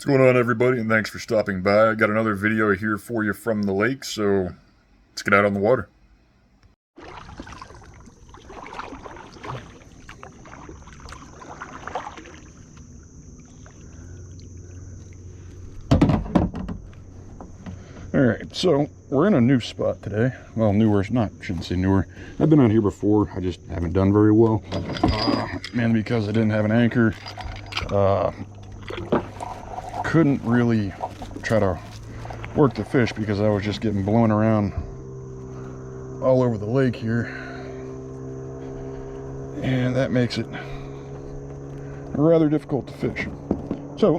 What's going on, everybody, and thanks for stopping by. I got another video here for you from the lake, so let's get out on the water. Alright, so we're in a new spot today. Well, newer, shouldn't say newer. I've been out here before, I just haven't done very well. Mainly because I didn't have an anchor. Couldn't really try to work the fish because I was just getting blown around all over the lake here, and that makes it rather difficult to fish. So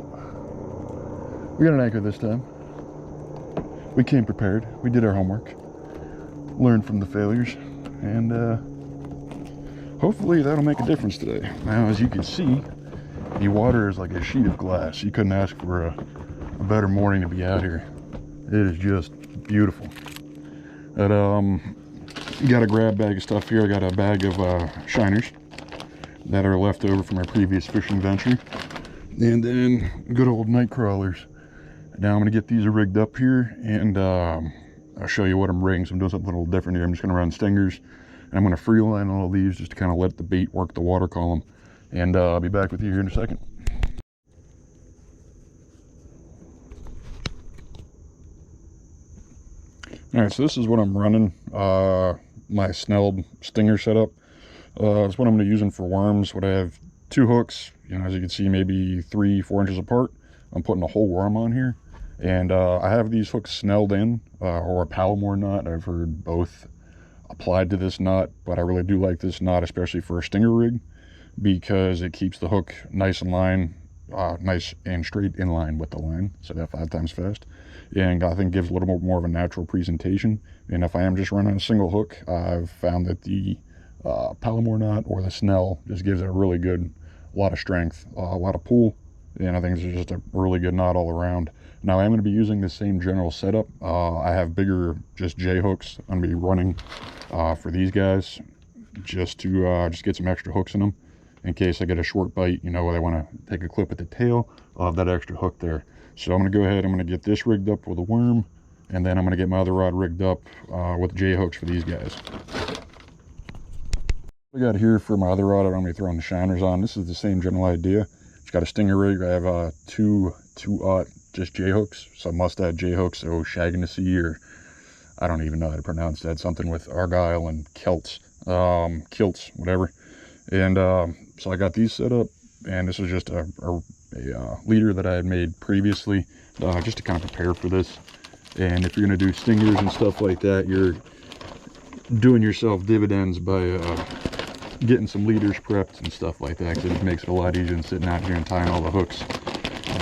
we got an anchor this time. We came prepared, we did our homework, learned from the failures, and hopefully that'll make a difference today. Now, as you can see, the water is like a sheet of glass. You couldn't ask for a better morning to be out here. It is just beautiful. But got a grab bag of stuff here. I got a bag of shiners that are left over from my previous fishing venture, and then good old night crawlers. Now I'm gonna get these rigged up here, and I'll show you what I'm rigging. So I'm doing something a little different here. I'm just gonna run stingers, and I'm gonna free line all these just to kind of let the bait work the water column. And I'll be back with you here in a second. Alright, so this is what I'm running, my snelled stinger setup. That's what I'm going to be using for worms. What I have, two hooks, as you can see, maybe 3-4 inches apart. I'm putting a whole worm on here. And I have these hooks snelled in, or a Palomar knot. I've heard both applied to this knot, but I really do like this knot, especially for a stinger rig, because it keeps the hook nice and straight in line with the line, so that 5 times fast, and I think gives a little more of a natural presentation. And if I am just running a single hook, I've found that the Palomar knot or the snell just gives it a really good, lot of strength, a lot of pull, and I think it's just a really good knot all around. Now I'm going to be using the same general setup. I have bigger just J hooks I'm going to be running for these guys, just to just get some extra hooks in them in case I get a short bite, where I want to take a clip at the tail. I'll have that extra hook there. So I'm going to go ahead, I'm going to get this rigged up with a worm, and then I'm going to get my other rod rigged up with J hooks for these guys. I got here for my other rod, I'm going to be throwing the shiners on. This is the same general idea. It's got a stinger rig. I have two just J hooks, so mustad J hooks, so shagging the sea, or I don't even know how to pronounce that, something with argyle and kilts, whatever. And so I got these set up, and this was just a leader that I had made previously, just to kind of prepare for this. And if you're going to do stingers and stuff like that, you're doing yourself dividends by getting some leaders prepped and stuff like that, because it just makes it a lot easier than sitting out here and tying all the hooks.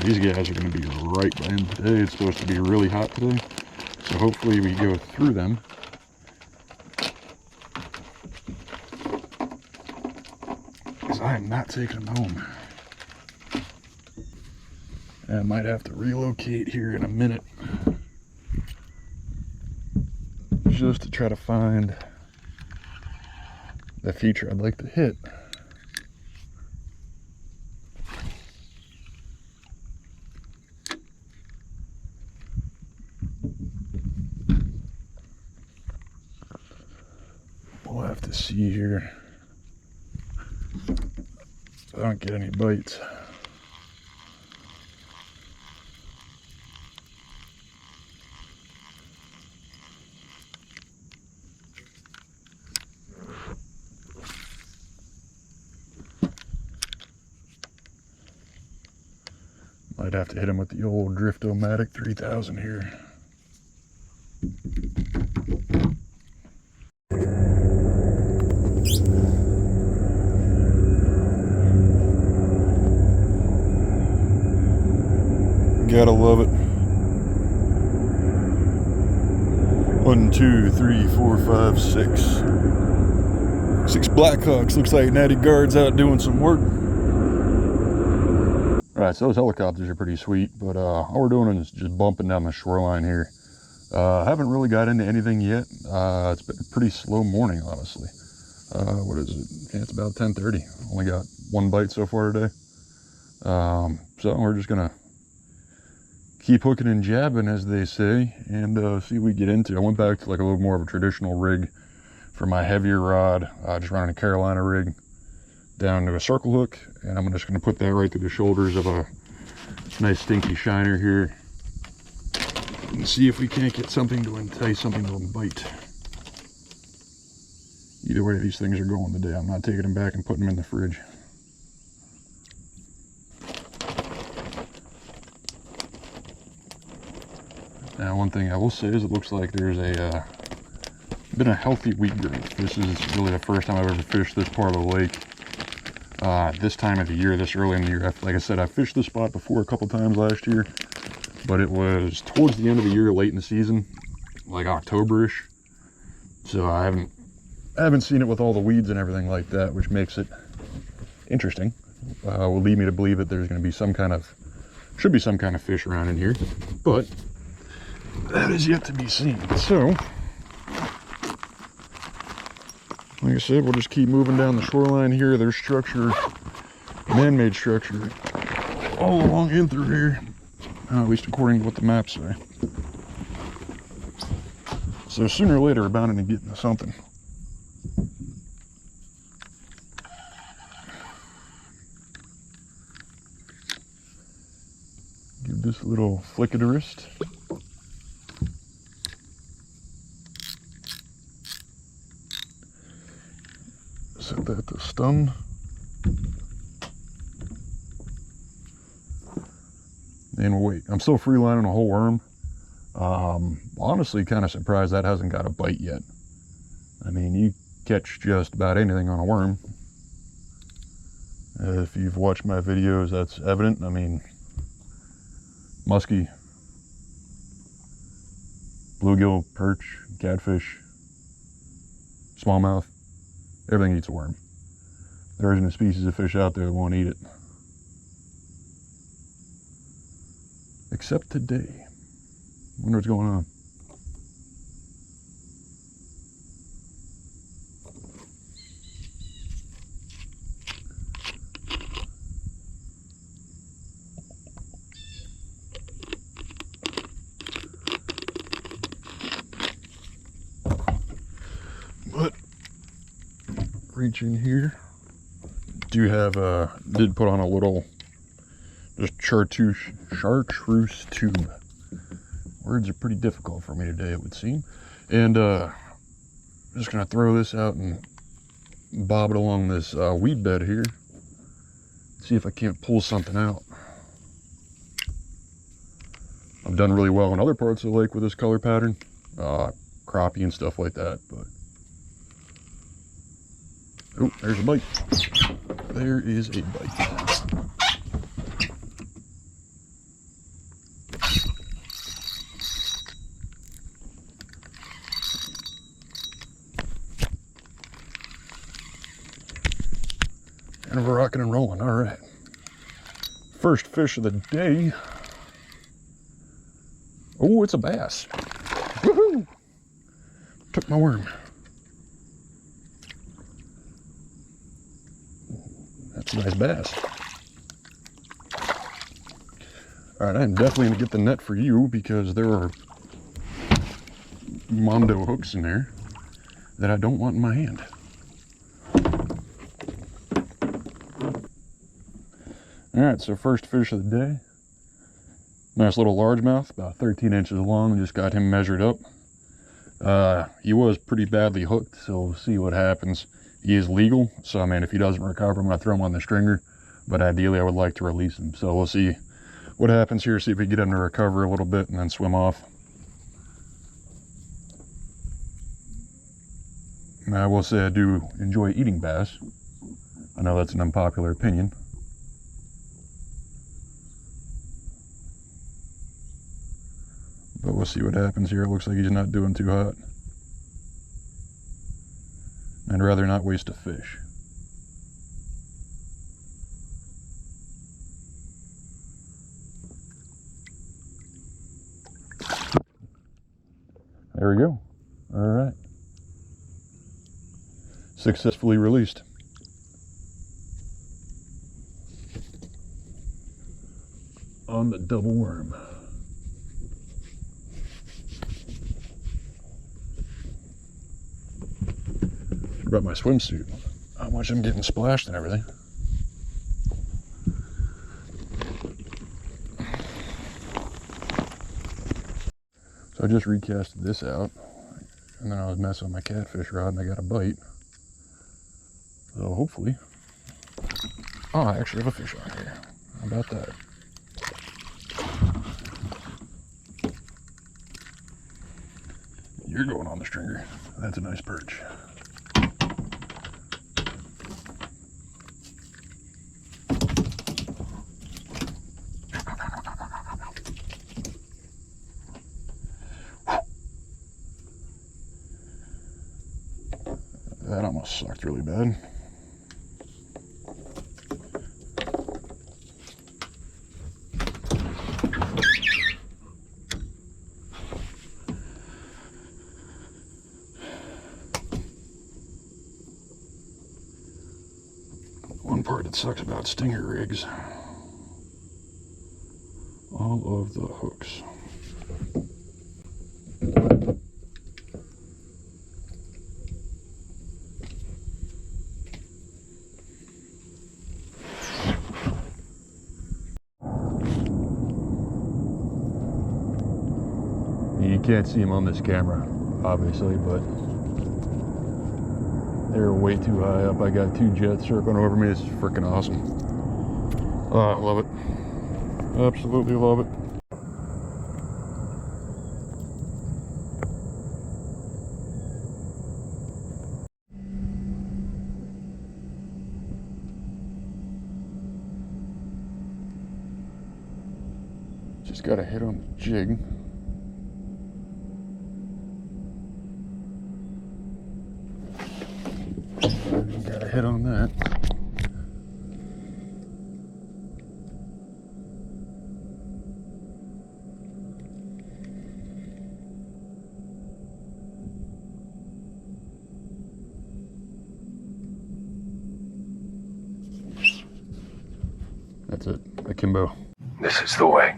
These guys are going to be right by end today. It's supposed to be really hot today, so hopefully we go through them. I am not taking them home. I might have to relocate here in a minute just to try to find the feature I'd like to hit. We'll have to see here. I don't get any bites. Might have to hit him with the old Drift-O-Matic 3000 here. Gotta love it. 1, 2, 3, 4, 5, 6. 6 Blackhawks. Looks like Natty Guard's out doing some work. Alright, so those helicopters are pretty sweet, but all we're doing is just bumping down the shoreline here. I haven't really got into anything yet. It's been a pretty slow morning, honestly. What is it? Yeah, it's about 10:30. Only got one bite so far today. So we're just gonna keep hooking and jabbing, as they say, and see what we get into. I went back to like a little more of a traditional rig for my heavier rod, just running a Carolina rig down to a circle hook, and I'm just going to put that right through the shoulders of a nice stinky shiner here and see if we can't get something to entice something to bite. Either way, these things are going today. I'm not taking them back and putting them in the fridge. Now, one thing I will say is it looks like there's been a healthy weed growth. This is really the first time I've ever fished this part of the lake. This time of the year, this early in the year. Like I said, I fished this spot before a couple times last year, but it was towards the end of the year, late in the season, like October-ish. So I haven't seen it with all the weeds and everything like that, which makes it interesting. Will lead me to believe that there's going to be should be some kind of fish around in here, but that is yet to be seen. So, like I said, we'll just keep moving down the shoreline here. There's structure, man-made structure, all along in through here, at least according to what the maps say. So sooner or later, we're bound to get into something. Give this a little flick of the wrist. Set that to stun. And we'll wait. I'm still free lining a whole worm. Honestly, kind of surprised that hasn't got a bite yet. I mean, you catch just about anything on a worm. If you've watched my videos, that's evident. I mean, muskie, bluegill, perch, catfish, smallmouth, everything eats a worm. There isn't a species of fish out there that won't eat it. Except today. Wonder what's going on. But reach in here. Did put on a little just chartreuse tube. Words are pretty difficult for me today, it would seem. And I'm just gonna throw this out and bob it along this weed bed here. See if I can't pull something out. I've done really well in other parts of the lake with this color pattern, crappie and stuff like that, but oh, there's a bite. There is a bite. And we're rocking and rolling. All right. First fish of the day. Oh, it's a bass. Woohoo! Took my worm. That's a nice bass. All right, I'm definitely gonna get the net for you because there are Mondo hooks in there that I don't want in my hand. All right, so first fish of the day. Nice little largemouth, about 13 inches long. Just got him measured up. He was pretty badly hooked, so we'll see what happens. He is legal, so I mean, if he doesn't recover, I'm gonna throw him on the stringer, but ideally I would like to release him. So we'll see what happens here, see if we get him to recover a little bit and then swim off. And I will say I do enjoy eating bass. I know that's an unpopular opinion. But we'll see what happens here. It looks like he's not doing too hot. I'd rather not waste a fish. There we go. All right. Successfully released. On the double worm. about my swimsuit. How much I'm getting splashed and everything. So I just recasted this out, and then I was messing with my catfish rod and I got a bite. So hopefully, oh, I actually have a fish on here. How about that? You're going on the stringer. That's a nice perch. That almost sucked really bad. One part that sucks about stinger rigs, all of the hooks. You can't see them on this camera, obviously, but they're way too high up. I got two jets circling over me. This is freaking awesome. Oh, I love it. Absolutely love it. Just got a hit on the jig. Got a hit on that. That's it, akimbo. This is the way.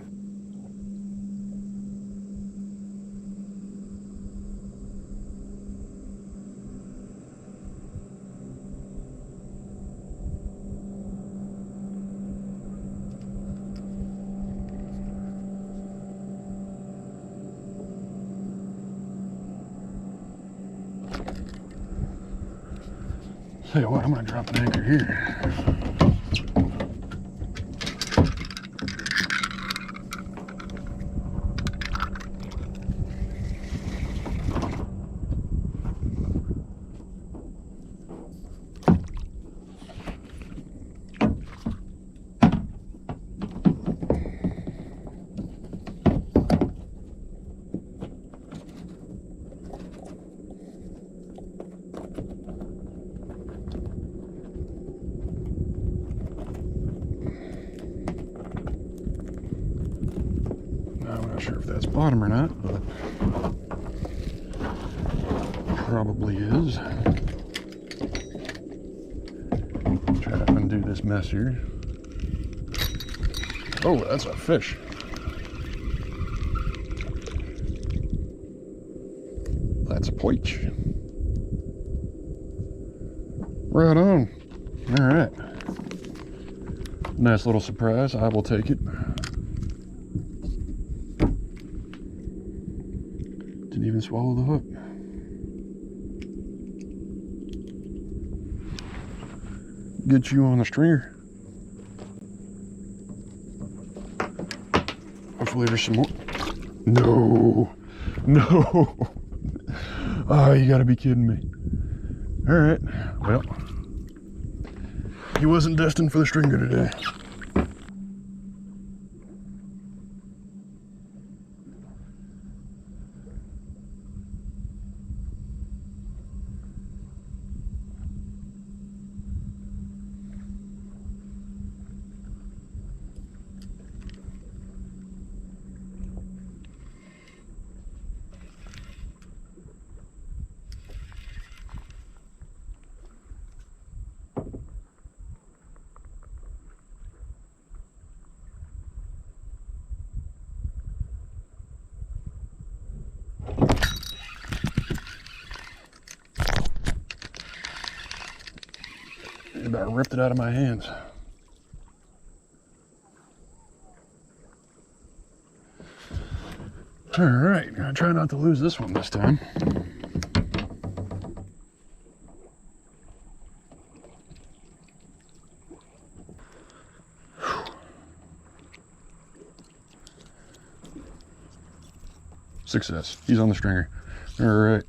Tell you what, I'm gonna drop an anchor here. I'm not sure if that's bottom or not, but probably is. Try to undo this mess here. Oh, that's a fish. That's a poich. Right on. All right. Nice little surprise. I will take it. Didn't even swallow the hook. Get you on the stringer. Hopefully there's some more. No. No. Oh, you gotta be kidding me. All right. Well, he wasn't destined for the stringer today. ripped it out of my hands. All right, gonna try not to lose this one this time. Success. He's on the stringer. All right.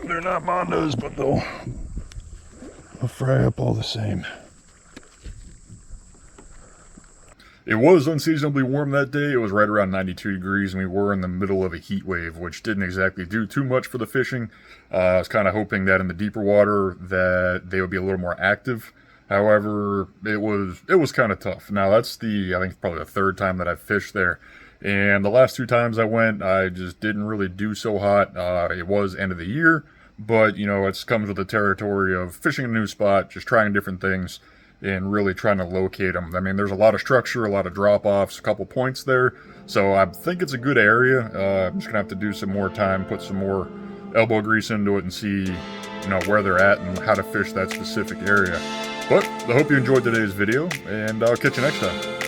They're not Mondos, but they'll fry up all the same. It was unseasonably warm that day. It was right around 92 degrees, and we were in the middle of a heat wave, which didn't exactly do too much for the fishing. I was kind of hoping that in the deeper water that they would be a little more active. However, it was kind of tough. Now, that's I think probably the third time that I've fished there. And the last 2 times I went, I just didn't really do so hot. It was end of the year, but, you know, it's comes with the territory of fishing a new spot, just trying different things, and really trying to locate them. I mean, there's a lot of structure, a lot of drop-offs, a couple points there. So I think it's a good area. I'm just going to have to do some more time, put some more elbow grease into it and see, you know, where they're at and how to fish that specific area. But I hope you enjoyed today's video, and I'll catch you next time.